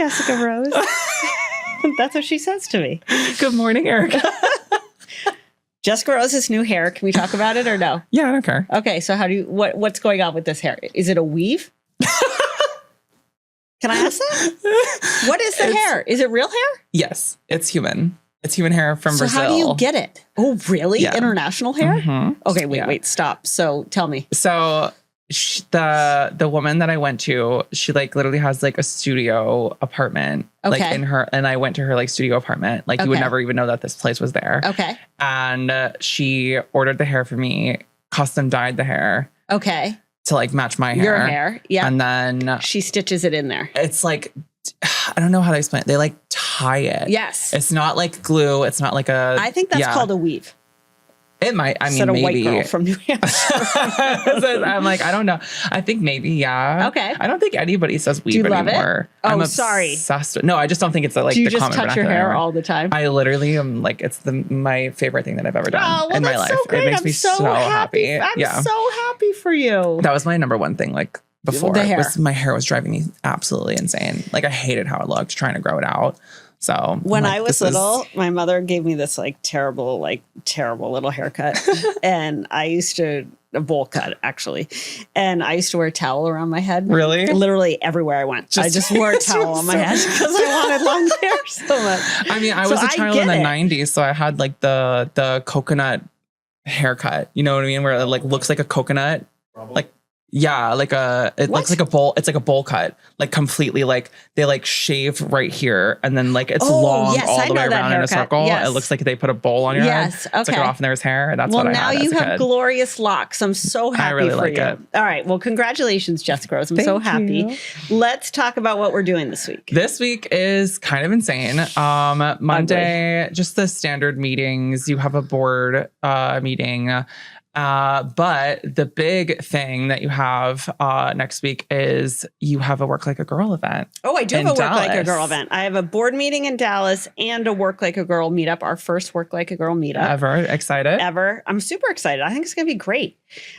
Jessica Rose. That's what she says to me. Good morning, Erika. Jessica Rose's new hair. Can we talk about it or no? Yeah, I don't care. Okay, so what's going on with this hair? Is it a weave? Can I ask that? What is the hair? Is it real hair? Yes, it's human. It's human hair from Brazil. So how do you get it? Oh, really? Yeah. International hair? Mm-hmm. Okay, wait, stop. So tell me. So the woman that I went to, she like literally has like a studio apartment, like in her, and I went to her like studio apartment. Like you would never even know that this place was there. Okay. And she ordered the hair for me, custom dyed the hair. Okay. To like match my hair. Your hair. Yeah. And then she stitches it in there. It's like, I don't know how to explain it. They like tie it. Yes. It's not like glue. It's not like a. I think that's called a weave. It might. I mean, Instead of maybe. white girl from New Hampshire. I'm like, I don't know. I think maybe, yeah. Okay. I don't think anybody says weave anymore. It? Oh, I'm sorry. No, I just don't think it's like Do you the just common touch your hair all the time? I literally am like, it's my favorite thing that I've ever done in my life. So great. It makes me so happy. I'm so happy for you. That was my number one thing. Like before, the hair. My hair was driving me absolutely insane. Like I hated how it looked trying to grow it out. So when I was little, my mother gave me this like terrible little haircut. And I used to, a bowl cut actually. And I used to wear a towel around my head. Really? Literally everywhere I went. I just wore a towel on my head because I wanted long hair so much. I mean, I was a child in the 90s. So I had like the coconut haircut. You know what I mean? Where it like looks like a coconut. Like, yeah, like it looks like a bowl. It's like a bowl cut, like completely like they like shave right here, and then like it's long all the way around in a circle. Yes. It looks like they put a bowl on your head. Yes, okay. It's like off in there's hair. That's what I had. Well, now you have glorious locks. I'm so happy I really for like you. it. All right. Well, congratulations, Jessica Rose. I'm so happy. Let's talk about what we're doing this week. This week is kind of insane. Monday, just the standard meetings. You have a board meeting. But the big thing that you have next week is you have a Work Like a Girl event. Oh, I do have a Work Like a Girl event. I have a board meeting in Dallas and a Work Like a Girl meetup, our first Work Like a Girl meetup. Ever excited? Ever. I'm super excited. I think it's going to be great.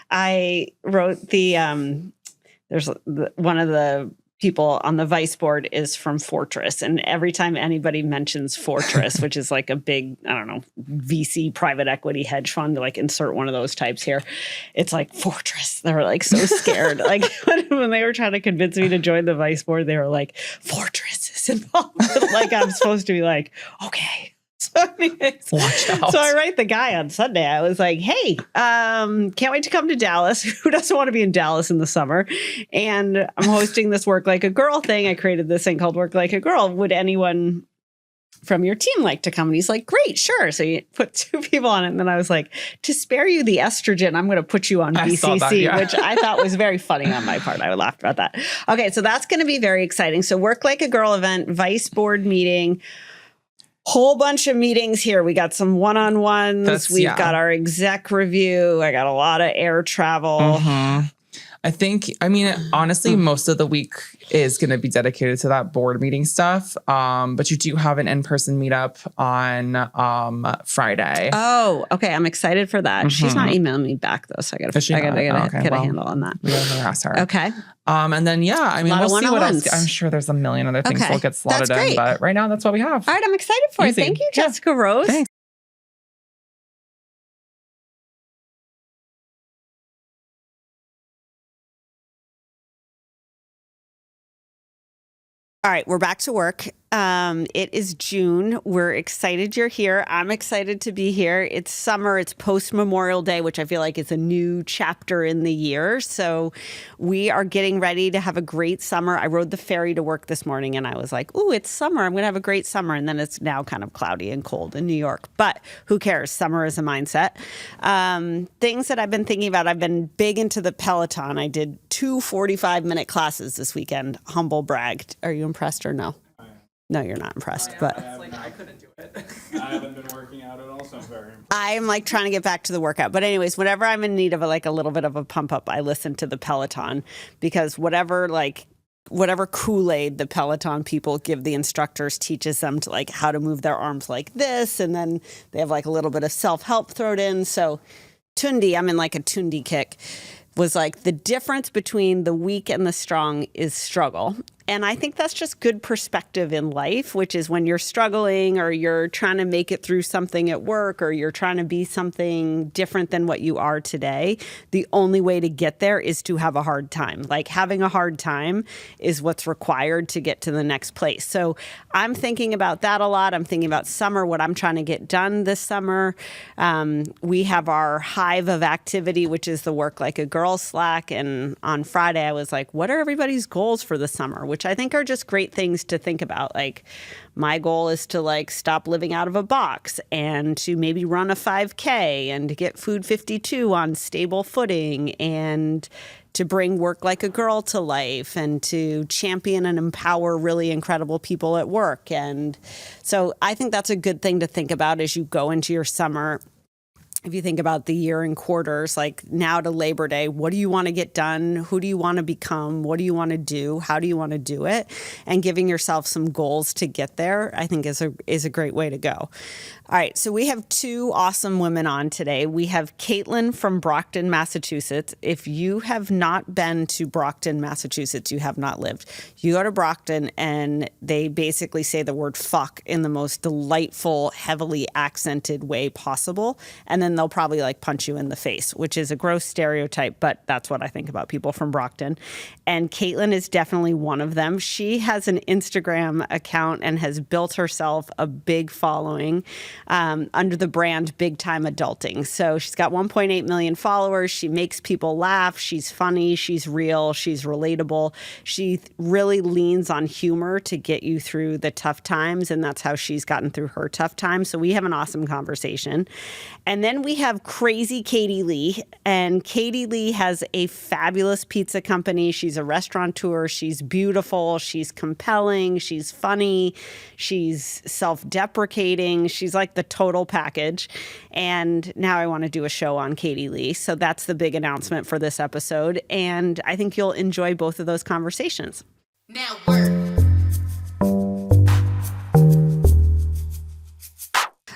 I wrote there's one of the people on the vice board is from Fortress. And every time anybody mentions Fortress, which is like a big, I don't know, VC private equity hedge fund, like insert one of those types here. It's like Fortress. They were like so scared. Like when they were trying to convince me to join the vice board, they were like, Fortress is involved. Like I'm supposed to be like, okay. So, anyways, watch out. So I write the guy on Sunday. I was like, hey, can't wait to come to Dallas. Who doesn't want to be in Dallas in the summer? And I'm hosting this Work Like a Girl thing. I created this thing called Work Like a Girl. Would anyone from your team like to come? And he's like, great, sure. So you put 2 people on it. And then I was like, to spare you the estrogen, I'm going to put you on BCC, which I thought was very funny on my part. I laughed about that. Okay, so that's going to be very exciting. So Work Like a Girl event, vice board meeting. Whole bunch of meetings here. We got some one-on-ones. We've got our exec review. I got a lot of air travel. Mm-hmm. I mean, honestly, most of the week is going to be dedicated to that board meeting stuff. But you do have an in-person meetup on Friday. Oh, okay. I'm excited for that. Mm-hmm. She's not emailing me back though, so I got to get a handle on that. We gotta harass her. Okay. And then I mean, we'll see what else. I'm sure there's a million other things we'll get slotted in, but right now that's what we have. All right, I'm excited for it. Thank you, Jessica Rose. Thanks. All right, we're back to work. It is June. We're excited you're here. I'm excited to be here. It's summer. It's post-Memorial Day, which I feel like is a new chapter in the year. So we are getting ready to have a great summer. I rode the ferry to work this morning and I was like, ooh, it's summer. I'm going to have a great summer. And then it's now kind of cloudy and cold in New York. But who cares? Summer is a mindset. Things that I've been thinking about. I've been big into the Peloton. I did 2 45-minute classes this weekend. Humble brag. Are you impressed or no? No, you're not impressed, but I couldn't do it. I haven't been working out at all, so I'm very impressed. I'm like trying to get back to the workout. But anyways, whenever I'm in need of a little bit of a pump up, I listen to the Peloton because whatever Kool-Aid the Peloton people give the instructors teaches them to how to move their arms like this. And then they have a little bit of self-help thrown in. So Tundi, I'm in a Tundi kick, was the difference between the weak and the strong is struggle. And I think that's just good perspective in life, which is when you're struggling or you're trying to make it through something at work or you're trying to be something different than what you are today, the only way to get there is to have a hard time. Like having a hard time is what's required to get to the next place. So I'm thinking about that a lot. I'm thinking about summer, what I'm trying to get done this summer. We have our hive of activity, which is the Work Like a Girl Slack. And on Friday, I was like, what are everybody's goals for the summer? Which I think are just great things to think about. Like my goal is to like stop living out of a box and to maybe run a 5K and to get Food 52 on stable footing and to bring Work Like a Girl to life and to champion and empower really incredible people at work. And so I think that's a good thing to think about as you go into your summer. If you think about the year in quarters, like now to Labor Day, what do you want to get done? Who do you want to become? What do you want to do? How do you want to do it? And giving yourself some goals to get there, I think is a great way to go. All right, so we have two awesome women on today. We have Caitlin from Brockton, Massachusetts. If you have not been to Brockton, Massachusetts, you have not lived. You go to Brockton and they basically say the word fuck in the most delightful, heavily accented way possible. And then they'll probably like punch you in the face, which is a gross stereotype, but that's what I think about people from Brockton. And Caitlin is definitely one of them. She has an Instagram account and has built herself a big following under the brand Big Time Adulting. So she's got 1.8 million followers. She makes people laugh. She's funny. She's real. She's relatable. She really leans on humor to get you through the tough times. And that's how she's gotten through her tough times. So we have an awesome conversation. And then we have crazy Katie Lee. And Katie Lee has a fabulous pizza company. She's a restaurateur. She's beautiful. She's compelling. She's funny. She's self-deprecating. She's like the total package. And now I want to do a show on Katie Lee. So that's the big announcement for this episode. And I think you'll enjoy both of those conversations. Now work.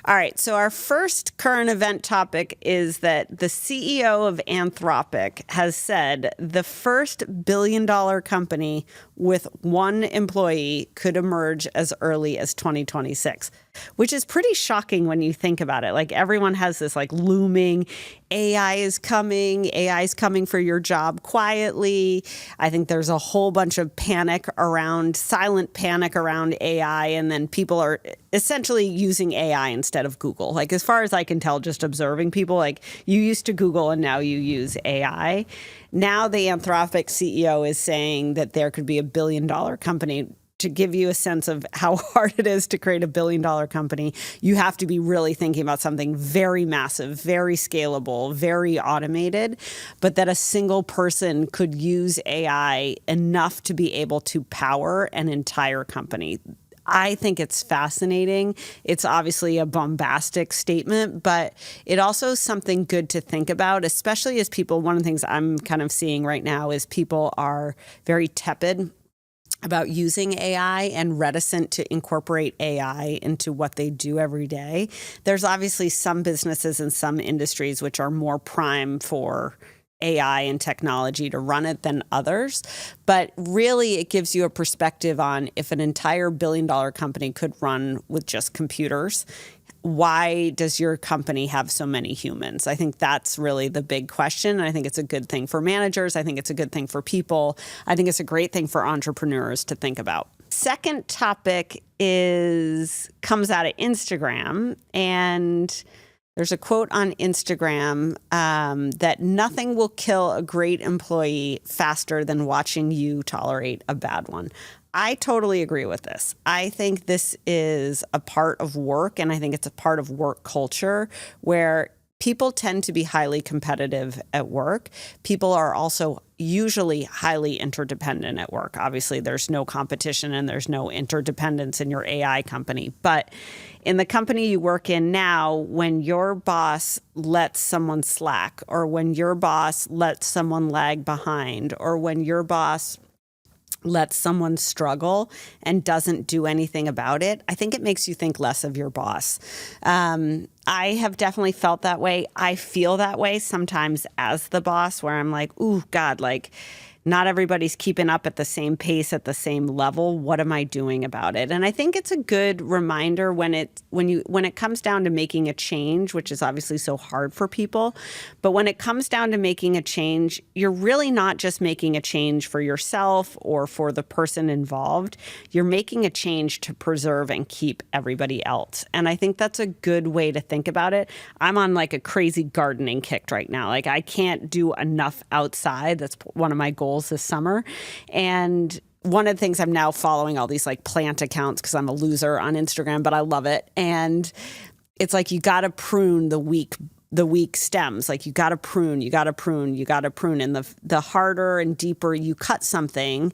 All right, so our first current event topic is that the CEO of Anthropic has said the first billion-dollar company with one employee could emerge as early as 2026, which is pretty shocking when you think about it. Like everyone has this like looming AI is coming for your job quietly. I think there's a whole bunch of silent panic around AI, and then people are essentially using AI instead of Google. Like as far as I can tell, just observing people, like you used to Google and now you use AI. Now the Anthropic CEO is saying that there could be a billion-dollar company. To give you a sense of how hard it is to create a billion-dollar company, you have to be really thinking about something very massive, very scalable, very automated, but that a single person could use AI enough to be able to power an entire company. I think it's fascinating. It's obviously a bombastic statement, but it also is something good to think about, especially as people, one of the things I'm kind of seeing right now is people are very tepid about using AI and reticent to incorporate AI into what they do every day. There's obviously some businesses and some industries which are more prime for AI and technology to run it than others. But really, it gives you a perspective on if an entire billion-dollar company could run with just computers, why does your company have so many humans? I think that's really the big question. And I think it's a good thing for managers. I think it's a good thing for people. I think it's a great thing for entrepreneurs to think about. Second topic comes out of Instagram, and there's a quote on Instagram that nothing will kill a great employee faster than watching you tolerate a bad one. I totally agree with this. I think this is a part of work, and I think it's a part of work culture where people tend to be highly competitive at work. People are also usually highly interdependent at work. Obviously, there's no competition and there's no interdependence in your AI company. But in the company you work in now, when your boss lets someone slack, or when your boss lets someone lag behind, or when your boss lets someone struggle and doesn't do anything about it, I think it makes you think less of your boss. I have definitely felt that way. I feel that way sometimes as the boss, where I'm like, ooh, God, like not everybody's keeping up at the same pace, at the same level. What am I doing about it? And I think it's a good reminder when it comes down to making a change, which is obviously so hard for people. But when it comes down to making a change, you're really not just making a change for yourself or for the person involved. You're making a change to preserve and keep everybody else. And I think that's a good way to think about it. I'm on like a crazy gardening kick right now. Like I can't do enough outside. That's one of my goals this summer. And one of the things, I'm now following all these like plant accounts because I'm a loser on Instagram, but I love it. And it's like, you got to prune the weak stems. Like you got to prune. And the harder and deeper you cut something,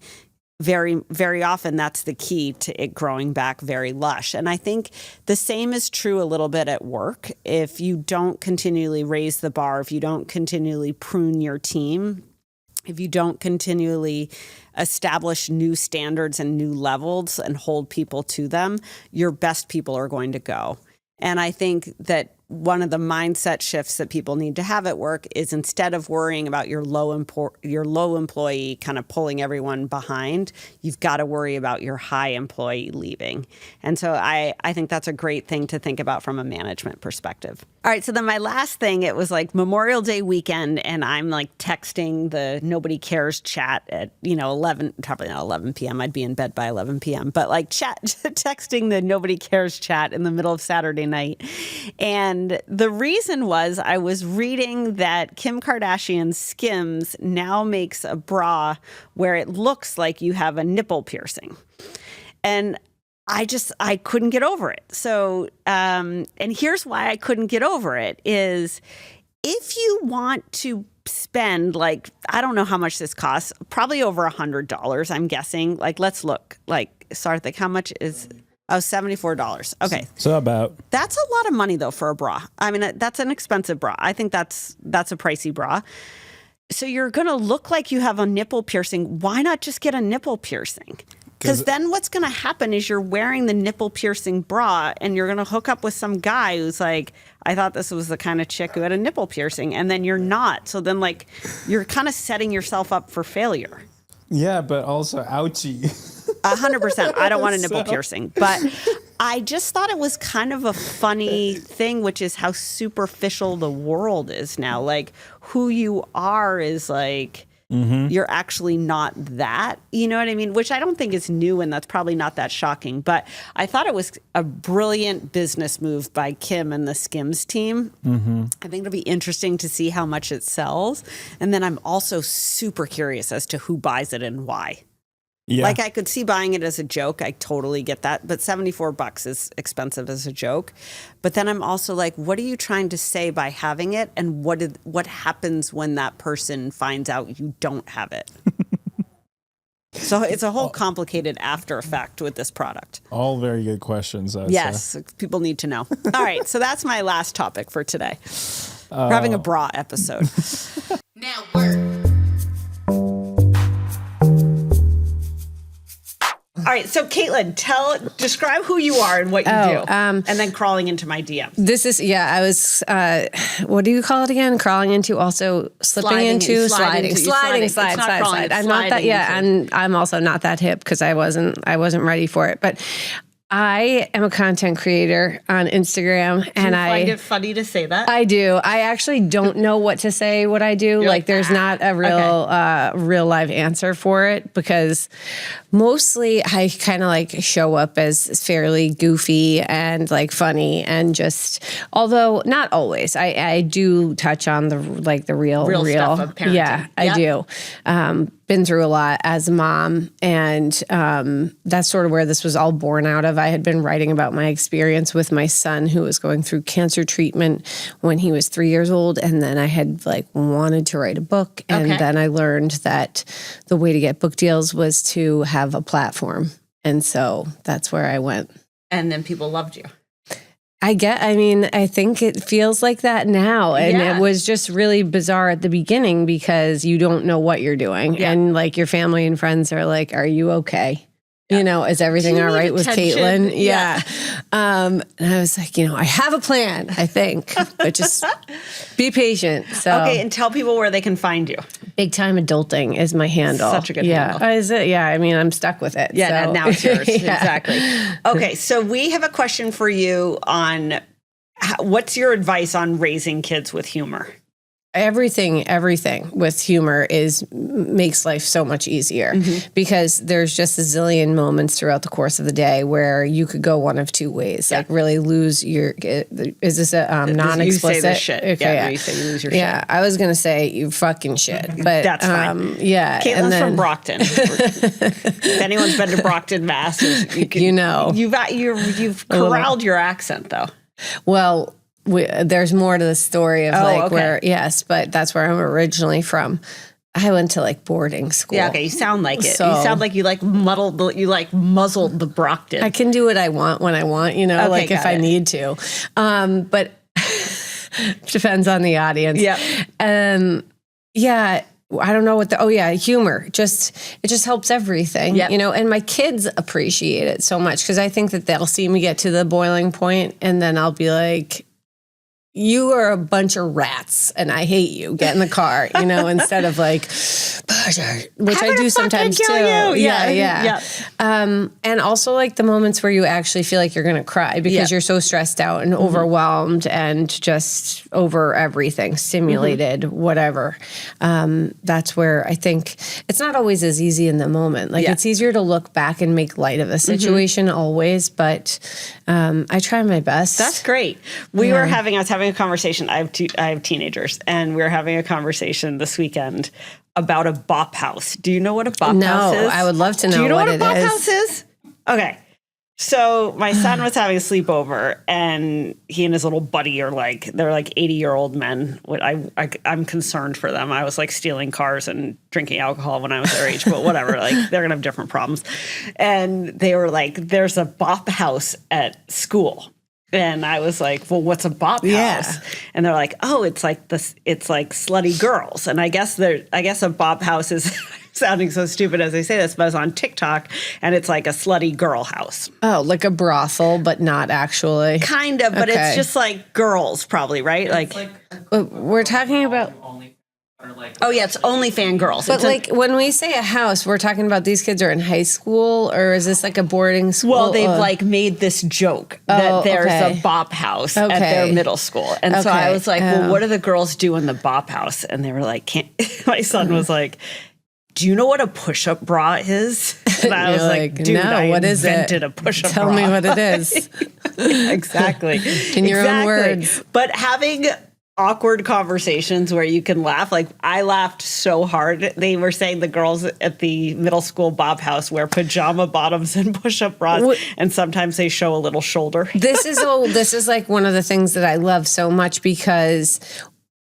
very, very often that's the key to it growing back very lush. And I think the same is true a little bit at work. If you don't continually raise the bar, if you don't continually prune your team, if you don't continually establish new standards and new levels and hold people to them, your best people are going to go. And I think that one of the mindset shifts that people need to have at work is, instead of worrying about your low employee kind of pulling everyone behind, you've got to worry about your high employee leaving. And so I think that's a great thing to think about from a management perspective. All right, so then my last thing, it was like Memorial Day weekend, and I'm like texting the Nobody Cares chat at 11, probably not 11 p.m. I'd be in bed by 11 p.m. But like texting the Nobody Cares chat in the middle of Saturday night. And the reason was, I was reading that Kim Kardashian's SKIMS now makes a bra where it looks like you have a nipple piercing. And I couldn't get over it. So, and here's why I couldn't get over it is, if you want to spend, like, I don't know how much this costs, probably over $100, I'm guessing. Like, let's look, like, Sarthik, how much is, $74. Okay. So that's a lot of money though for a bra. I mean, that's an expensive bra. I think that's a pricey bra. So you're going to look like you have a nipple piercing. Why not just get a nipple piercing? Because then what's going to happen is you're wearing the nipple piercing bra and you're going to hook up with some guy who's like, I thought this was the kind of chick who had a nipple piercing, and then you're not. So then, like, you're kind of setting yourself up for failure. Yeah, but also ouchie. 100%. I don't want a nipple piercing. But I just thought it was kind of a funny thing, which is how superficial the world is now. Like, who you are is like, you're actually not that, you know what I mean? Which I don't think is new, and that's probably not that shocking. But I thought it was a brilliant business move by Kim and the SKIMS team. I think it'll be interesting to see how much it sells. And then I'm also super curious as to who buys it and why. Yeah. Like, I could see buying it as a joke. I totally get that. But $74 is expensive as a joke. But then I'm also like, what are you trying to say by having it? And what happens when that person finds out you don't have it? So it's a whole complicated after effect with this product. All very good questions. Yes, people need to know. All right, so that's my last topic for today. We're having a bra episode. Now work. All right, so Caitlin, describe who you are and what you do, and then crawling into my DM. This is, I was, what do you call it again? Crawling into, also sliding. I'm not that, and I'm also not that hip because I wasn't ready for it, but I am a content creator on Instagram, and I find it funny to say that. I do. I actually don't know what to say. What I do, like, there's not a real live answer for it, because mostly I kind of like show up as fairly goofy and like funny, and just, although not always, I do touch on the real stuff of parenting. Yeah, I do. Been through a lot as a mom, and that's sort of where this was all born out of. I had been writing about my experience with my son, who was going through cancer treatment when he was 3 years old, and then I had wanted to write a book, and then I learned that the way to get book deals was to have a platform, and so that's where I went. And then people loved you. I think it feels like that now. And it was just really bizarre at the beginning because you don't know what you're doing. Yeah. And your family and friends are like, are you okay? Is everything Do you all need right with attention? Caitlin? Yeah. And I was like, I have a plan, I think, but just be patient. So Okay, and tell people where they can find you. Big Time Adulting is my handle. Such a good handle. handle. Is it? Yeah. I mean, I'm stuck with it. Yeah, so. now it's yours. Yeah. Exactly. Okay, so we have a question for you on what's your advice on raising kids with humor? Everything with humor makes life so much easier because there's just a zillion moments throughout the course of the day where you could go one of two ways, like really lose your, is this a non-explicit? You say this shit. Okay, Yeah, you say you lose your shit. Yeah, I was going to say you fucking shit, but That's fine. Yeah. Caitlin's from Brockton. If anyone's been to Brockton, Mass, you've corralled your accent though. Well, there's more to the story of where, yes, but that's where I'm originally from. I went to boarding school. Yeah, okay, you sound like it. So, you sound like you muzzled the Brockton. I can do what I want when I want, if I need to. But depends on the audience. Yeah. Yeah. I don't know what humor. It just helps everything, and my kids appreciate it so much because I think that they'll see me get to the boiling point and then I'll be like, you are a bunch of rats and I hate you. Get in the car, instead of which I do sometimes too. Yeah. And also the moments where you actually feel like you're going to cry because you're so stressed out and overwhelmed and just over everything, stimulated, whatever. That's where I think it's not always as easy in the moment. It's easier to look back and make light of a situation always, but I try my best. That's great. I was having a conversation. I have teenagers, and we were having a conversation this weekend about a bop house. Do you know what a bop house is? No, I would love to know. Do you know what a bop is. house is? Okay. So my son was having a sleepover, and he and his little buddy are they're 80-year-old men. I'm concerned for them. I was stealing cars and drinking alcohol when I was their age, but whatever. They're gonna have different problems. And they were there's a bop house at school. And I was like, well, what's a bop house? And they're like, oh, it's slutty girls. And I guess a bop house is sounding so stupid as I say this, but it's on TikTok and it's like a slutty girl house. Oh, like a brothel, but not actually. Kind of, but it's just girls probably, right? We're talking about it's only fan girls. But when we say a house, we're talking about these kids are in high school, or is this a boarding school? Well, they've made this joke that there's a bop house at their middle school. And so I was like, well, what do the girls do in the bop house? And they were like, my son was like, do you know what a push-up bra is? And I was like, dude, no, what is it? I invented a push-up bra. Tell me what it is. Exactly. In your own words. But having awkward conversations where you can laugh. I laughed so hard. They were saying the girls at the middle school bop house wear pajama bottoms and push-up bras, and sometimes they show a little shoulder. This is one of the things that I love so much because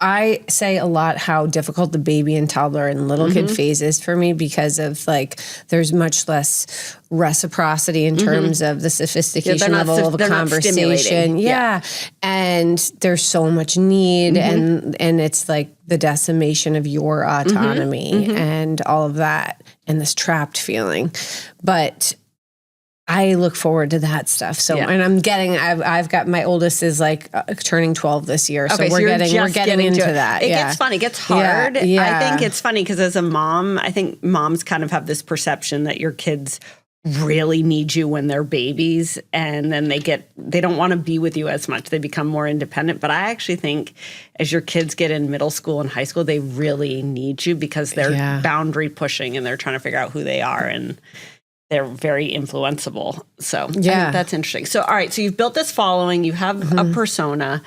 I say a lot how difficult the baby and toddler and little kid phase is for me because of there's much less reciprocity in terms of the sophistication level of a conversation. Yeah. And there's so much need and it's the decimation of your autonomy and all of that and this trapped feeling. But I look forward to that stuff. So, and I've got, my oldest is turning 12 this year. So we're getting into that. It gets fun. It gets hard. Yeah. I think it's funny because as a mom, I think moms kind of have this perception that your kids really need you when they're babies. And then they don't want to be with you as much. They become more independent. But I actually think as your kids get in middle school and high school, they really need you because they're boundary pushing and they're trying to figure out who they are. And they're very influenceable. So I think that's interesting. So, all right. So you've built this following, you have a persona.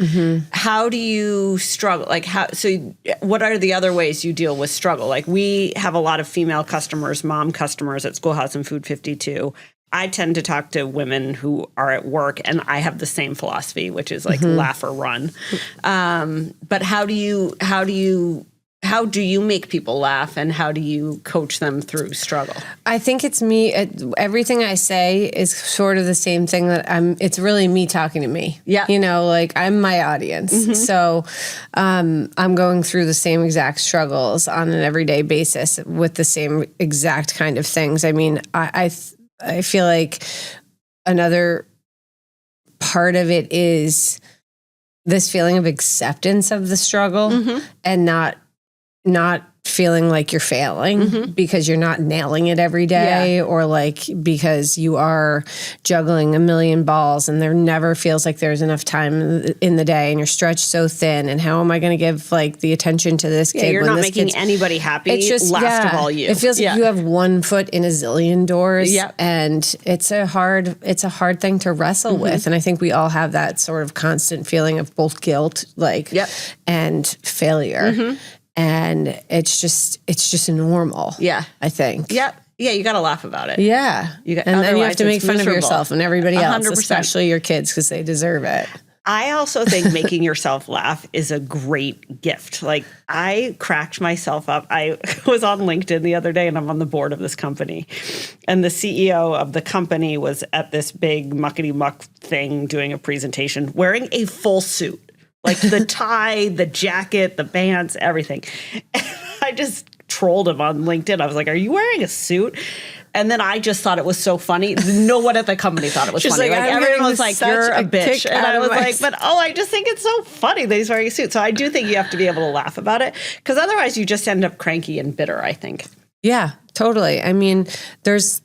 How do you struggle? What are the other ways you deal with struggle? We have a lot of female customers, mom customers at Schoolhouse and Food 52. I tend to talk to women who are at work and I have the same philosophy, which is laugh or run. But how do you make people laugh and how do you coach them through struggle? I think it's me. Everything I say is sort of the same thing it's really me talking to me. Yeah. I'm my audience. So I'm going through the same exact struggles on an everyday basis with the same exact kind of things. I mean, I feel like another part of it is this feeling of acceptance of the struggle and not feeling like you're failing because you're not nailing it every day or like because you are juggling a million balls and there never feels like there's enough time in the day and you're stretched so thin and how am I going to give like the attention to this kid you're when not this making anybody happy. It's just last of all you. It feels like you have one foot in a zillion doors and it's a hard thing to wrestle with. And I think we all have that sort of constant feeling of both guilt and failure. And it's just normal. Yeah. I think. Yep. Yeah, you got to laugh about it. Yeah. And then you have to make fun of yourself and everybody else, 100%. Especially your kids, because they deserve it. I also think making yourself laugh is a great gift. Like, I cracked myself up. I was on LinkedIn the other day, and I'm on the board of this company. And the CEO of the company was at this big muckety-muck thing doing a presentation wearing a full suit. Like the tie, the jacket, the pants, everything. And I just trolled him on LinkedIn. I was like, are you wearing a suit? And then I just thought it was so funny. No one at the company thought it was funny. Like everyone was like, you're a bitch. And I was like, but I just think it's so funny that he's wearing a suit. So I do think you have to be able to laugh about it because otherwise you just end up cranky and bitter, I think. Yeah, totally. I mean, there's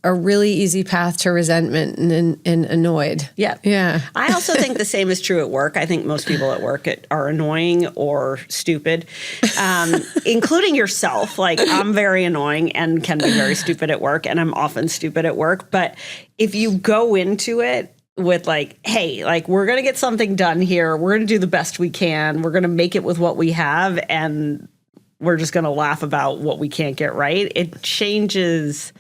a really easy path to resentment and annoyed. Yeah. Yeah. I also think the same is true at work. I think most people at work are annoying or stupid, including yourself. Like, I'm very annoying and can be very stupid at work, and I'm often stupid at work. But if you go into it with like, hey, like, we're going to get something done here. We're going to do the best we can. We're going to make it with what we have. And we're just going to laugh about what we can't get right. It changes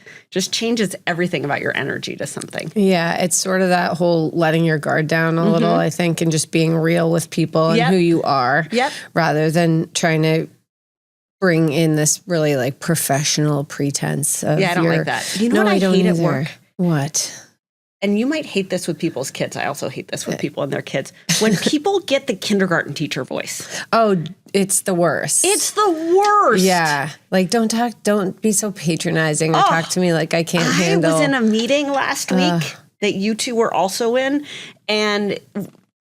everything about your energy to something. Yeah, it's sort of that whole letting your guard down a little, I think, and just being real with people and who you are, rather than trying to bring in this really like professional pretense of I don't like that. You know what I hate at work? What? And you might hate this with people's kids. I also hate this with people and their kids. When people get the kindergarten teacher voice. Oh, it's the worst. It's the worst. Yeah. Like, don't be so patronizing or talk to me like I can't handle. I was in a meeting last week that you two were also in, and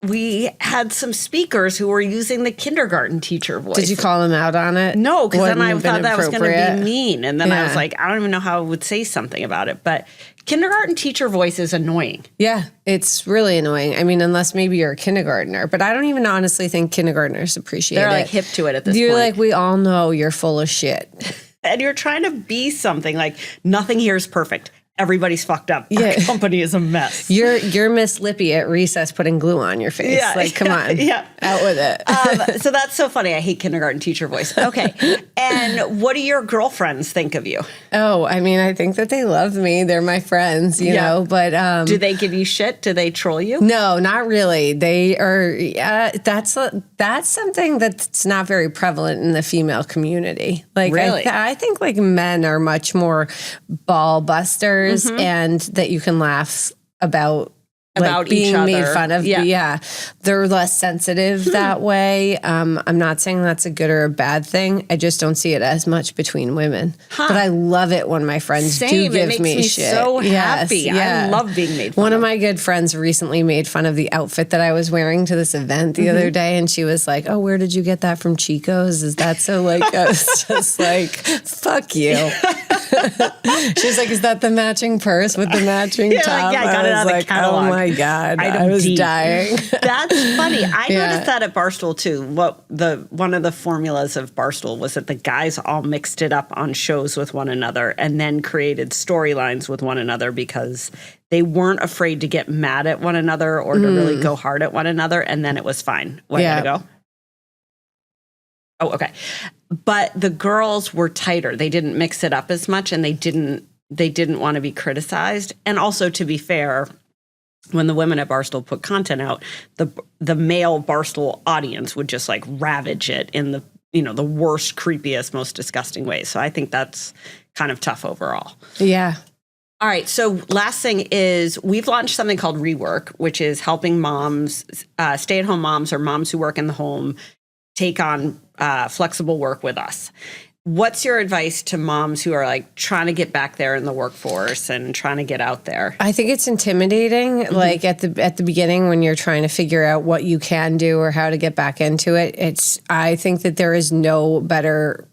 we had some speakers who were using the kindergarten teacher voice. Did you call them out on it? No, because then I thought that was going to be mean. And then I was like, I don't even know how I would say something about it. But kindergarten teacher voice is annoying. Yeah, it's really annoying. I mean, unless maybe you're a kindergartner. But I don't even honestly think kindergartners appreciate it. They're like hip to it at this point. You're like, we all know you're full of shit. And you're trying to be something like, nothing here is perfect. Everybody's fucked up. Our company is a mess. You're Miss Lippy at recess putting glue on your face. Come on. Out with it. So that's so funny. I hate kindergarten teacher voice. Okay. And what do your girlfriends think of you? Oh, I mean, I think that they love me. They're my friends, you know, but... do they give you shit? Do they troll you? No, not really. They are... that's something that's not very prevalent in the female community. Like, really? I think like men are much more ball busters. And that you can laugh about being each other. Made fun of. Yeah. They're less sensitive that way. I'm not saying that's a good or a bad thing. I just don't see it as much between women. But I love it when my friends do give it makes me shit. So happy. I love being made fun of. One of my good friends recently made fun of the outfit that I was wearing to this event the other day, and she was like, "Oh, where did you get that from? Chico's? Is that so like?" I was just like, "Fuck you." She's like, "Is that the matching purse with the matching top?" Like, I got it out of the catalog. Oh my God, I was dying. That's funny. I noticed that at Barstool too. One of the formulas of Barstool was that the guys all mixed it up on shows with one another and then created storylines with one another because they weren't afraid to get mad at one another or to really go hard at one another, and then it was fine. I gotta go. Oh, okay. But the girls were tighter. They didn't mix it up as much, and they didn't want to be criticized. And also, to be fair, when the women at Barstool put content out, the male Barstool audience would just like ravage it in the worst, creepiest, most disgusting ways. So I think that's kind of tough overall. Yeah. All right. So last thing is we've launched something called Rework, which is helping moms, stay-at-home moms or moms who work in the home, take on flexible work with us. What's your advice to moms who are like trying to get back there in the workforce and trying to get out there? I think it's intimidating. Like at the beginning when you're trying to figure out what you can do or how to get back into it. I think that there is no better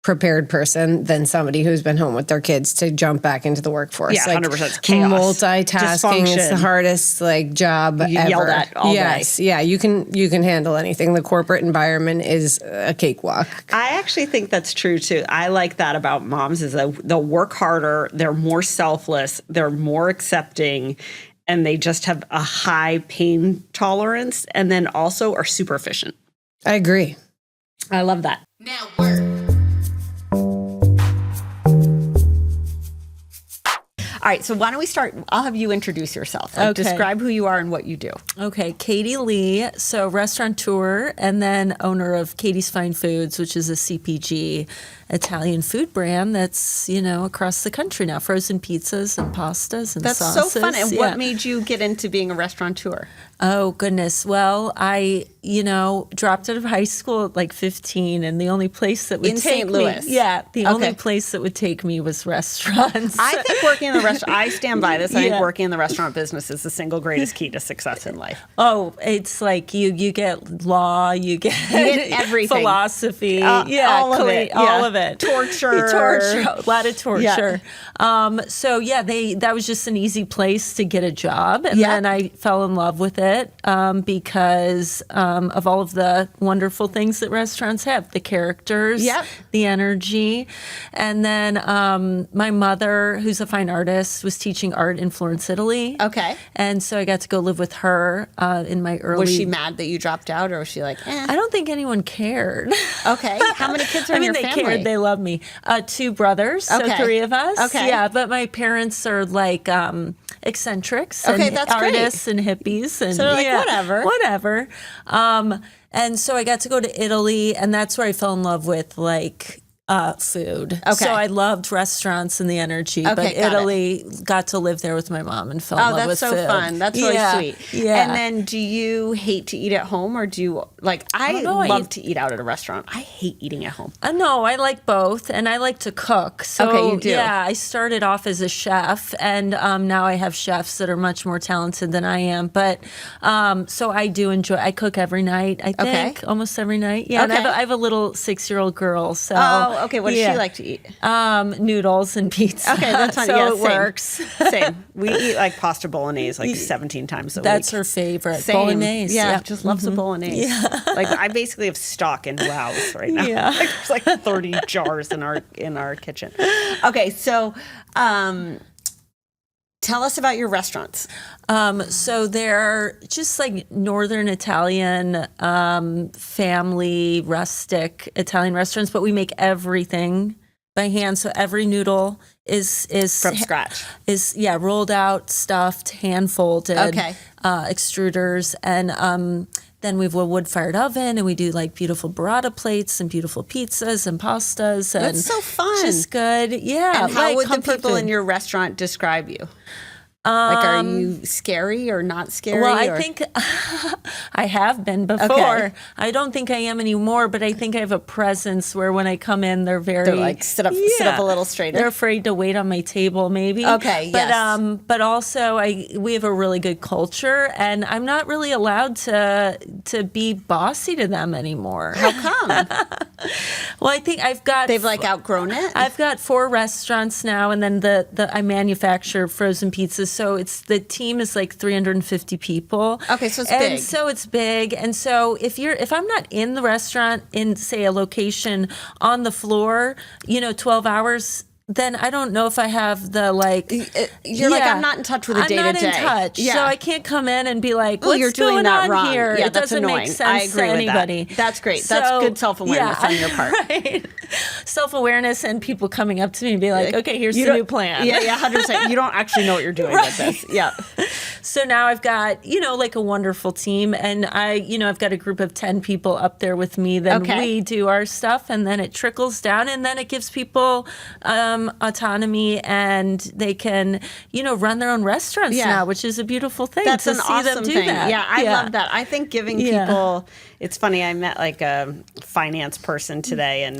prepared person than somebody who's been home with their kids to jump back into the workforce. Yeah, like 100%. It's chaos. Multitasking is the Dysfunction. hardest job You ever. yelled at all yes, day. yeah, you can handle anything. The corporate environment is a cakewalk. I actually think that's true too. I like that about moms is that they'll work harder, they're more selfless, they're more accepting, and they just have a high pain tolerance and then also are super efficient. I agree. I love that. Now work. All right, so why don't we start? I'll have you introduce yourself. Like, Okay. describe who you are and what you do. Okay, Katie Lee, so restaurateur and then owner of Katie's Fine Foods, which is a CPG Italian food brand that's, across the country now. Frozen pizzas and pastas and That's sauces. so fun. And Yeah. what made you get into being a restaurateur? Oh, goodness. Well, I, dropped out of high school at like 15, and the only place that would In take St. Louis? me, the only Okay. place that would take me was restaurants. I think working in the restaurant, I stand by this. I think Yeah. working in the restaurant business is the single greatest key to success in life. Oh, it's like you get law, you get everything. philosophy, all of it. all Yeah. of it, Torture. a lot of torture. So that was just an easy place to get a job, and Yeah. then I fell in love with it because of all of the wonderful things that restaurants have, the characters, Yep. the energy, and then my mother, who's a fine artist, was teaching art in Florence, Italy. Okay. And so I got to go live with her in my early. Was she mad that you dropped out, or was she like, eh? I don't think anyone cared. Okay. How many kids are in your they family? cared. They love me. 2 brothers, so Okay. 3 of us. Okay. Yeah, but my parents are like eccentrics Okay, and that's great. artists and hippies. And So they're like, whatever. Whatever. And so I got to go to Italy, and that's where I fell in love with food. Okay. So I loved restaurants and the energy, but Okay, got it. Italy got to live there with my mom and fell in Oh, love that's with so food. fun. That's really Yeah, sweet. Yeah. And then do you hate to eat at home, or do you I don't know, I love eat- to eat out at a restaurant. I hate eating at home. No, I like both, and I like to cook. So, Okay, you do. Yeah, I started off as a chef, and now I have chefs that are much more talented than I am. But so I do enjoy. I cook every night. I think almost every night. Yeah, and Okay. I have a little 6-year-old girl. So Oh, okay. What does she like to eat? Noodles and pizza. Okay, that's fine. So Yeah, it same. works. Same. We eat pasta bolognese 17 times a week. That's her favorite. Same. Bolognese. Yeah, Yep. just loves the bolognese. Yeah. I basically have stock in Wow's right now. Yeah. There's 30 jars in our kitchen. Okay, so tell us about your restaurants. So they're just like Northern Italian, family, rustic Italian restaurants, but we make everything by hand. So every noodle is From scratch. Is rolled out, stuffed, hand folded. Okay. Extruders, and then we have a wood-fired oven, and we do like beautiful burrata plates and beautiful pizzas and pastas. And That's so fun. Just good. Yeah. And how like would the comfort people in food. your restaurant describe you? Are you scary or not scary? Well, or? I think I have been before. Okay. I don't think I am anymore, but I think I have a presence where when I come in, they're very They're like, sit up a little straighter. They're afraid to wait on my table, maybe. Okay, but yes. but also we have a really good culture, and I'm not really allowed to be bossy to them anymore. How come? Well, I think I've got They've outgrown it? I've got 4 restaurants now, and then the I manufacture frozen pizzas. So the team is like 350 people. Okay, so it's and big. So it's big, and so if I'm not in the restaurant in say a location on the floor, 12 hours. Then I don't know if I have the You're like, I'm not in touch with the day-to-day. I'm not in touch, Yeah. so I can't come in and be like, Oh, "What's you're doing going that on wrong. here?" Yeah, It that's doesn't annoying. make sense I agree to with that. anybody. That's great. That's good self-awareness on your part. Right. Self-awareness and people coming up to me and be like, "Okay, here's You the don't- new plan." Yeah, 100%. You don't actually know what you're doing with this. Yeah. So now I've got, like a wonderful team, and I've got a group of 10 people up there with me. Then we do our stuff, and then it trickles down, and then it gives people autonomy, and they can, run their own restaurants now, which is a beautiful thing. That's to an see awesome them do thing. that. Yeah, I love that. I think giving people. It's funny. I met like a finance person today, and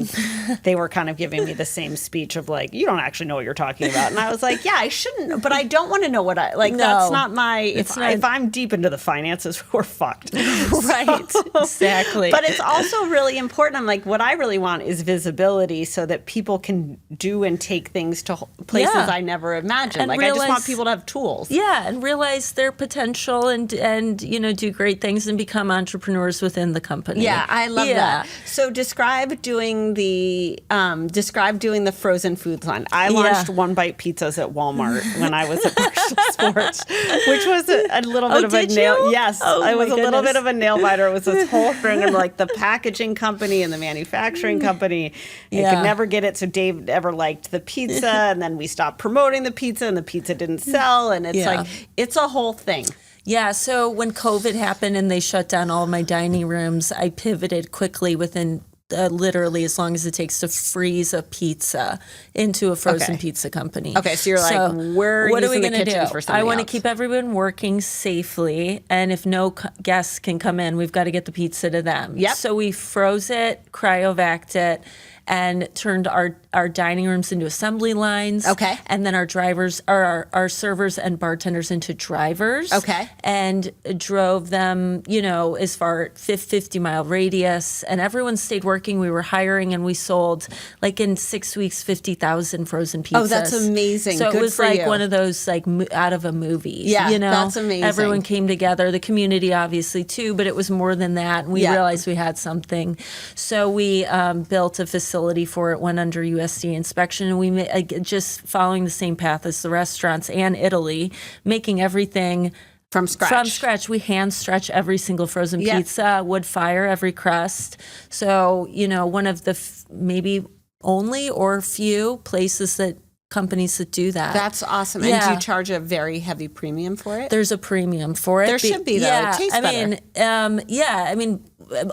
they were kind of giving me the same speech of like, you don't actually know what you're talking about. And I was like, yeah, I shouldn't, but I don't want to know what I like. No, that's not my. If I'm deep into the finances, we're fucked. Right. Exactly. But it's also really important. I'm like, what I really want is visibility so that people can do and take things to places I never imagined. And like, I just want people to have tools. Yeah, and realize their potential and do great things and become entrepreneurs within the company. Yeah, I love that. So describe doing the frozen foods line. I launched One Bite pizzas at Walmart when I was at Barstool Sports, which was a little bit of a nail. Yes, it was a little bit of a nail biter. It was this whole thing of like the packaging company and the manufacturing company. You could never get it. So Dave never liked the pizza, and then we stopped promoting the pizza, and the pizza didn't sell. And it's like it's a whole thing. Yeah, so when COVID happened and they shut down all of my dining rooms, I pivoted quickly within literally as long as it takes to freeze a pizza into a frozen pizza company. Okay, so you're like, what are we going to do? I want to keep everyone working safely, and if no guests can come in, we've got to get the pizza to them. Yep. So we froze it, cryovac it, and turned our dining rooms into assembly lines. Okay. And then our drivers, our servers and bartenders into drivers. Okay. And drove them, as far 50-mile radius. And everyone stayed working. We were hiring, and we sold, like in 6 weeks, 50,000 frozen pizzas. Oh, that's amazing. So Good it was for like you. one of those like out of a movie. Yeah, that's amazing. Everyone came together, the community obviously too, but it was more than that. And we realized we had something. So we built a facility for it, went under USDA inspection, and we just following the same path as the restaurants and Italy, making everything from scratch. We hand stretch every single frozen pizza, wood fire every crust. So, one of the maybe only or few places companies that do that. That's awesome. And do you charge a very heavy premium for it? There's a premium for it. There should be, though. Yeah, it tastes better.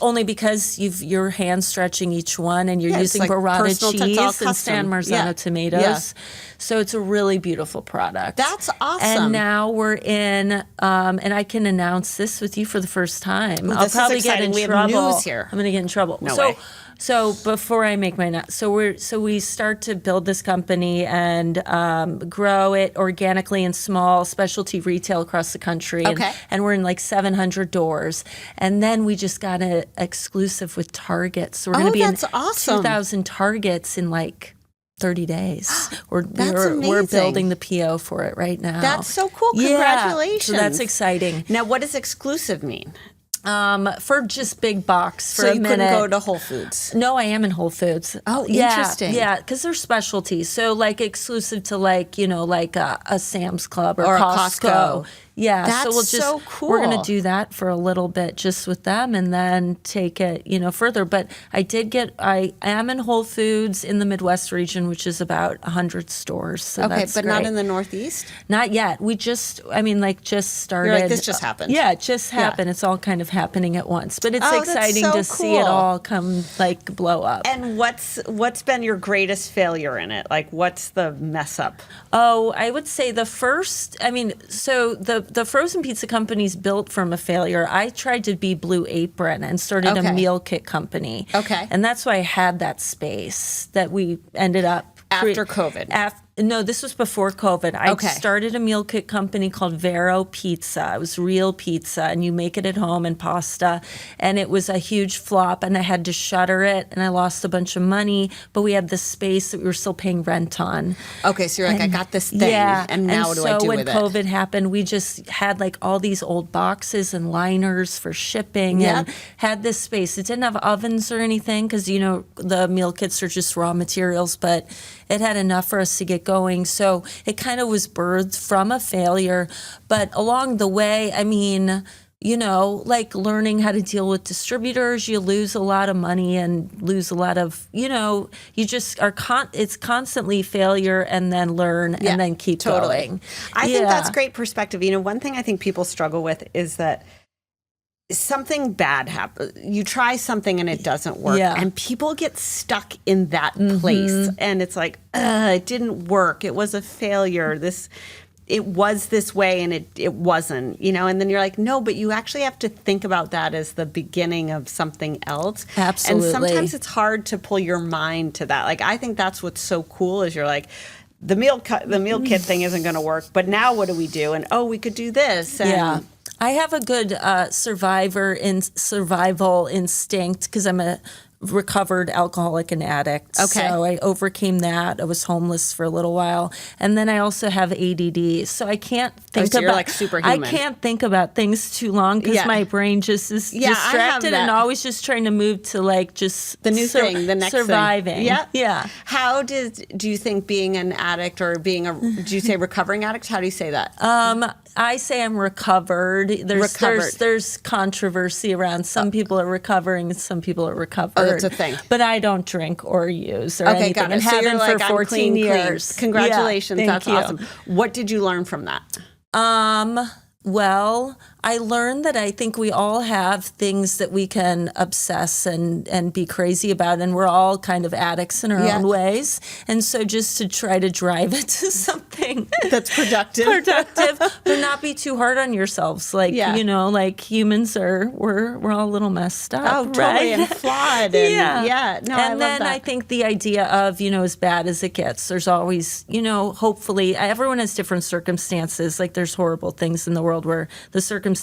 Only because you're hand stretching each one, and you're using like burrata cheese and custom. San Marzano tomatoes. Yeah. So it's a really beautiful product. That's awesome. And now we're in, and I can announce this with you for the first time. I'll probably get in trouble. We have news here. I'm going to get in trouble. No way. So before I make my we start to build this company and grow it organically in small specialty retail across the country. Okay. And we're in like 700 doors. And then we just got an exclusive with Target. So we're going to be in awesome. 2,000 Targets in like 30 days. We're amazing. building the PO for it right now. That's so cool. Congratulations. Yeah, so that's exciting. Now, what does exclusive mean? For just big box for so a you minute. couldn't go to Whole Foods? No, I am in Whole Foods. Oh, interesting. Yeah, because they're specialties. So like exclusive to like, like a Sam's Club or a Costco. Yeah, That's so we'll just so cool. we're going to do that for a little bit just with them, and then take it, further. But I am in Whole Foods in the Midwest region, which is about 100 stores. So okay, that's but great. not in the Northeast? Not yet. We just started. You're like, this just happened. Yeah, it just happened. It's all kind of happening at once. But it's exciting so to see it all come, like, blow up. And what's been your greatest failure in it? Like, what's the mess up? Oh, I would say the frozen pizza company's built from a failure. I tried to be Blue Apron and started a meal kit company. Okay. And that's why I had that space that we ended up After COVID? No, this was before COVID. I started a meal kit company called Vero Pizza. It was real pizza, and you make it at home and pasta. And it was a huge flop, and I had to shutter it, and I lost a bunch of money. But we had this space that we were still paying rent on. Okay, so you're like, I got this thing, and now what do I do with it? So when COVID happened, we just had like all these old boxes and liners for shipping, and had this space. It didn't have ovens or anything because, the meal kits are just raw materials, but it had enough for us to get going. So it kind of was birthed from a failure. But along the way, like learning how to deal with distributors. You lose a lot of money and lose a lot of, you just are, it's constantly failure and then learn and then keep going. I think that's great perspective. One thing I think people struggle with is that something bad happens. You try something and it doesn't work. And people get stuck in that place. And it's like, it didn't work. It was a failure. It was this way and it wasn't, and then you're like, no, but you actually have to think about that as the beginning of something else. Absolutely. And sometimes it's hard to pull your mind to that. Like, I think that's what's so cool is you're like, the meal kit thing isn't going to work, but now what do we do? And we could do this. And I have a good survival instinct because I'm a recovered alcoholic and addict. Okay. So I overcame that. I was homeless for a little while. And then I also have ADD. So I can't think so about you're like superhuman. I can't think about things too long because my brain just is distracted and always just trying to move to like just the new thing, the next surviving. thing. Yeah. Yeah. How do you think being an addict or do you say recovering addict? How do you say that? I say I'm recovered. There's controversy around. Some people are recovering and some people are recovered. Oh, that's a thing. But I don't drink or use or anything. Got it. And So haven't you're like, for 14 clean. years. Congratulations. Yeah, that's thank you. awesome. What did you learn from that? Well, I learned that I think we all have things that we can obsess and be crazy about, and we're all kind of addicts in our own ways. And so just to try to drive it to something that's productive, but not be too hard on yourselves. Like, like humans we're all a little messed up. Oh, totally, right? and flawed. And, No, I love then that. I think the idea of, as bad as it gets, there's always, hopefully everyone has different circumstances. Like there's horrible things in the world where the circumstances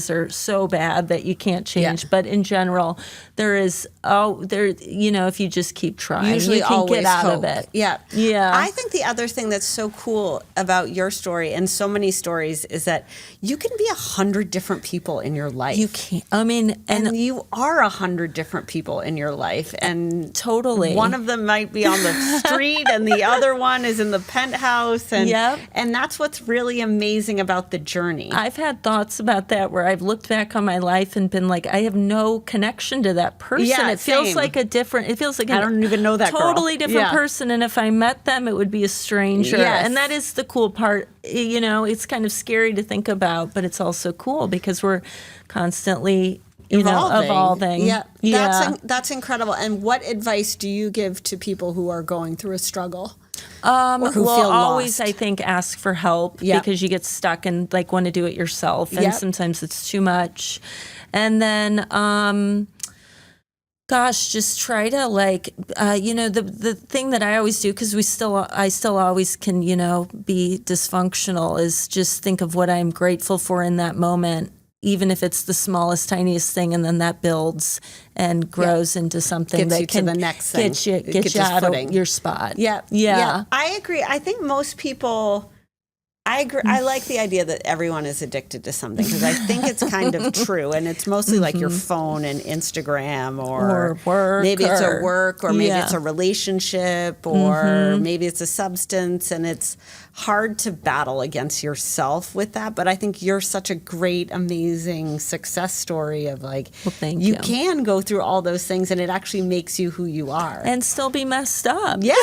are so bad that you can't change. But in general, there is, if you just keep trying, usually you can always get out hope. of it. Yeah. I think the other thing that's so cool about your story and so many stories is that you can be 100 different people in your life. You can't. I mean, and you are 100 different people in your life, and totally, one of them might be on the street, and the other one is in the penthouse, and and that's what's really amazing about the journey. I've had thoughts about that where I've looked back on my life and been like, I have no connection to that person. It feels like I don't even know that totally girl. different person. And if I met them, it would be a stranger. And that is the cool part. It's kind of scary to think about, but it's also cool because we're constantly evolving. That's incredible. And what advice do you give to people who are going through a struggle? Or who feel always, lost? I think, ask for help because you get stuck and want to do it yourself. And sometimes it's too much. And then, just try to the thing that I always do, because I still always can, be dysfunctional, is just think of what I'm grateful for in that moment, even if it's the smallest, tiniest thing, and then that builds and grows into something Gets that you can to the next thing. get you out of your spot. Yeah. I agree. I think most people. I agree. I like the idea that everyone is addicted to something because I think it's kind of true, and it's mostly like your phone and Instagram, or work, maybe it's a work, or maybe it's a relationship, or maybe it's a substance, and it's hard to battle against yourself with that. But I think you're such a great, amazing success story of you can go through all those things, and it actually makes you who you are, and still be messed up. Yeah, 100%.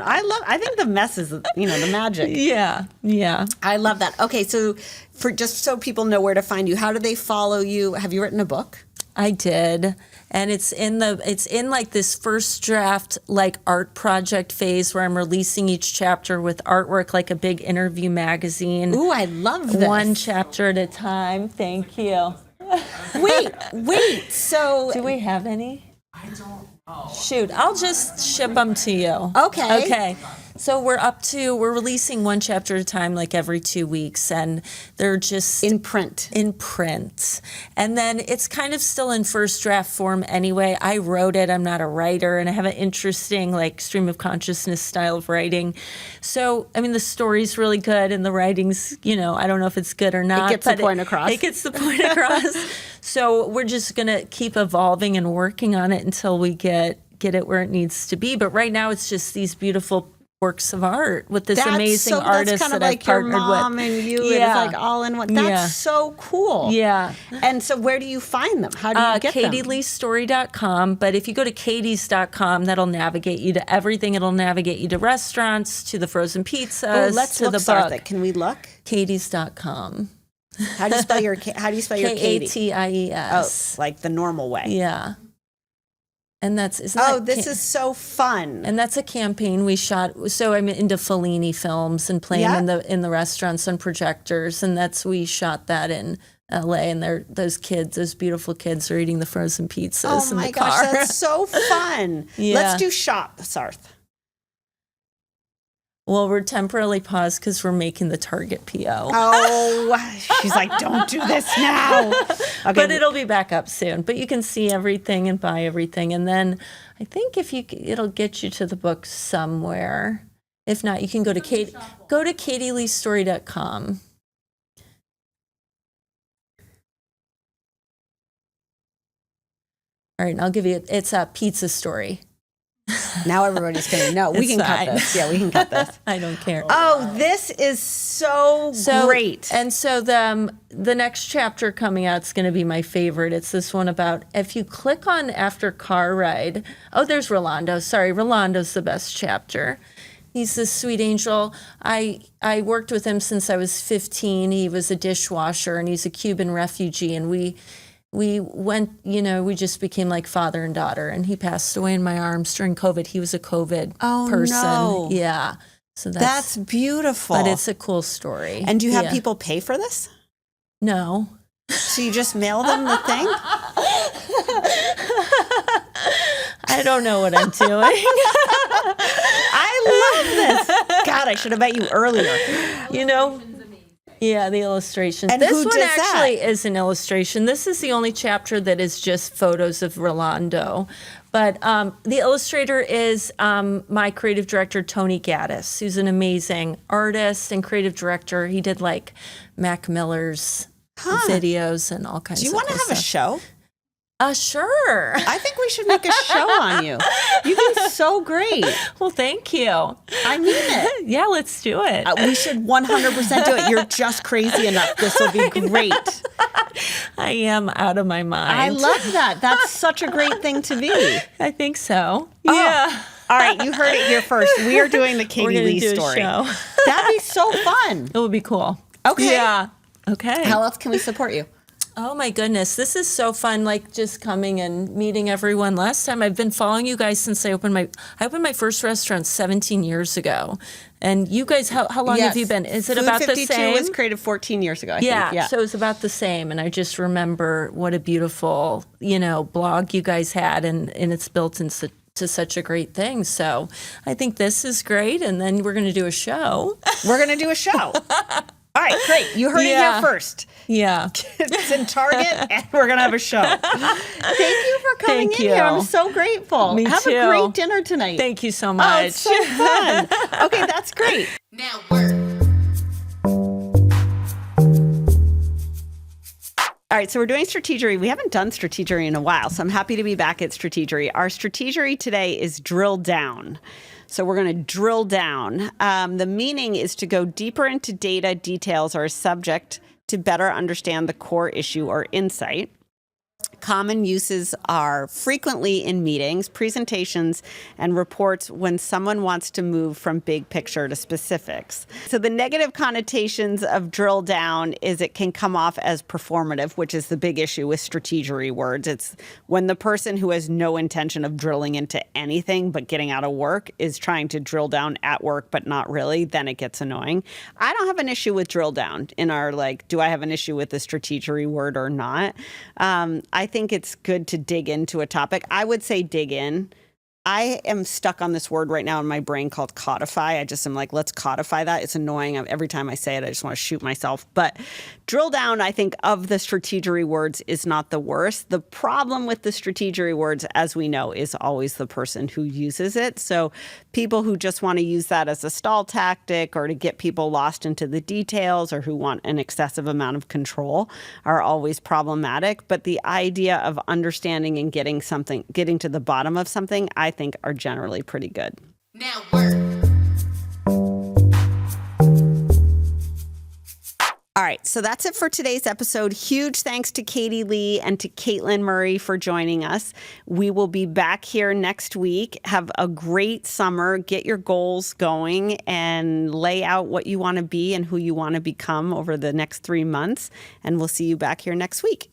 I think the mess is the magic. Yeah. I love that. Okay, so just so people know where to find you, how do they follow you? Have you written a book? I did. And it's in this first draft art project phase where I'm releasing each chapter with artwork like a big interview magazine. Ooh, I love this. One chapter at a time. Thank you. Wait. So do we have any? I don't know. Shoot, I'll just ship them to you. Okay. So we're releasing one chapter at a time, every 2 weeks, and they're just in print. And then it's kind of still in first draft form anyway. I wrote it. I'm not a writer, and I have an interesting stream of consciousness style of writing. So, I mean, the story's really good, and the writing's, I don't know if it's good or not. It gets the point across. It gets the point across. So we're just going to keep evolving and working on it until we get it where it needs to be. But right now it's just these beautiful works of art with this That's amazing so, artist that's kind of that like I've your partnered mom with. and you. Yeah. It's like all in one. That's Yeah. so cool. Yeah. And so where do you find them? How do you get them? KatieLeeStory.com. But if you go to Katie's.com, that'll navigate you to everything. It'll navigate you to restaurants, to the frozen pizzas, Oh, let's to look, the Sartha. book. Can we look? Katie's.com. How do you spell your Katie? Katies. Oh, like the normal way. Yeah. And that's This is so fun. and that's a campaign we shot. So I'm into Fellini films and playing in the restaurants on projectors, and we shot that in LA. And those beautiful kids are eating the frozen pizzas in the car. Oh my gosh, that's so fun. Yeah. Let's do shop, Sarth. Well, we're temporarily paused because we're making the Target PO. Oh, she's like, don't do this now. Okay. But it'll be back up soon. But you can see everything and buy everything. And then I think it'll get you to the book somewhere. If not, you can go to KatieLeeStory.com. All right, and I'll give you, it's a pizza story. Now everybody's going to know. We It's can cut fine. this. Yeah, we can cut this. I don't care. Oh, this is so great. And so the next chapter coming out is going to be my favorite. It's this one about, if you click on after car ride, there's Rolando. Sorry, Rolando's the best chapter. He's this sweet angel. I worked with him since I was 15. He was a dishwasher, and he's a Cuban refugee, and we went, we just became like father and daughter, and he passed away in my arms during COVID. He was a COVID person. No. Yeah. So That's beautiful. but it's a cool story. And do you have people pay for this? No. So you just mail them the thing? I don't know what I'm doing. I love this. God, I should have met you earlier. Yeah, the illustrations. And this who one does that? actually is an illustration. This is the only chapter that is just photos of Rolando. But the illustrator is my creative director, Tony Gaddis, who's an amazing artist and creative director. He did like Mac Miller's videos and all kinds of Do you want to have stuff. a show? Sure. I think we should make a show on you. You've been so great. Well, thank you. I mean it. Yeah, let's do it. We should 100% do it. You're just crazy enough. This will be great. I am out of my mind. I love that. That's such a great thing to be. I think so. Oh. Yeah. All right, you heard it here first. We are doing the We're Katie gonna Lee do a story. show. That'd be so fun. It would be cool. Okay. Yeah. Okay. How else can we support you? Oh my goodness, this is so fun! Like just coming and meeting everyone. Last time I've been following you guys since I opened my first restaurant 17 years ago. And you guys, how long have you been? Is it Food about the 52 same? was created 14 years ago. I Yeah, think. Yeah. so it's about the same. And I just remember what a beautiful, blog you guys had, and it's built into such a great thing. So I think this is great. And then we're going to do a show. We're gonna do a show. All right, great. You heard it here first. Yeah. It's in Target, and we're gonna have a show. Thank you for coming Thank in here. you. I'm so grateful. Me have too. a great dinner tonight. Thank you so Oh, much. it's so fun. Okay, that's great. Now work. All right, so we're doing strategery. We haven't done strategery in a while, so I'm happy to be back at strategery. Our strategery today is drill down. So we're going to drill down. The meaning is to go deeper into data, details, or a subject to better understand the core issue or insight. Common uses are frequently in meetings, presentations, and reports when someone wants to move from big picture to specifics. So the negative connotations of drill down is it can come off as performative, which is the big issue with strategery words. It's when the person who has no intention of drilling into anything but getting out of work is trying to drill down at work, but not really, then it gets annoying. I don't have an issue with drill down in our, do I have an issue with the strategery word or not? I think it's good to dig into a topic. I would say dig in. I am stuck on this word right now in my brain called codify. I just am like, let's codify that. It's annoying. Every time I say it, I just want to shoot myself. But drill down, I think, of the strategery words is not the worst. The problem with the strategery words, as we know, is always the person who uses it. So people who just want to use that as a stall tactic or to get people lost into the details or who want an excessive amount of control are always problematic. But the idea of understanding and getting to the bottom of something, I think are generally pretty good. Now work. All right, so that's it for today's episode. Huge thanks to Katie Lee and to Caitlin Murray for joining us. We will be back here next week. Have a great summer. Get your goals going and lay out what you want to be and who you want to become over the next 3 months. And we'll see you back here next week.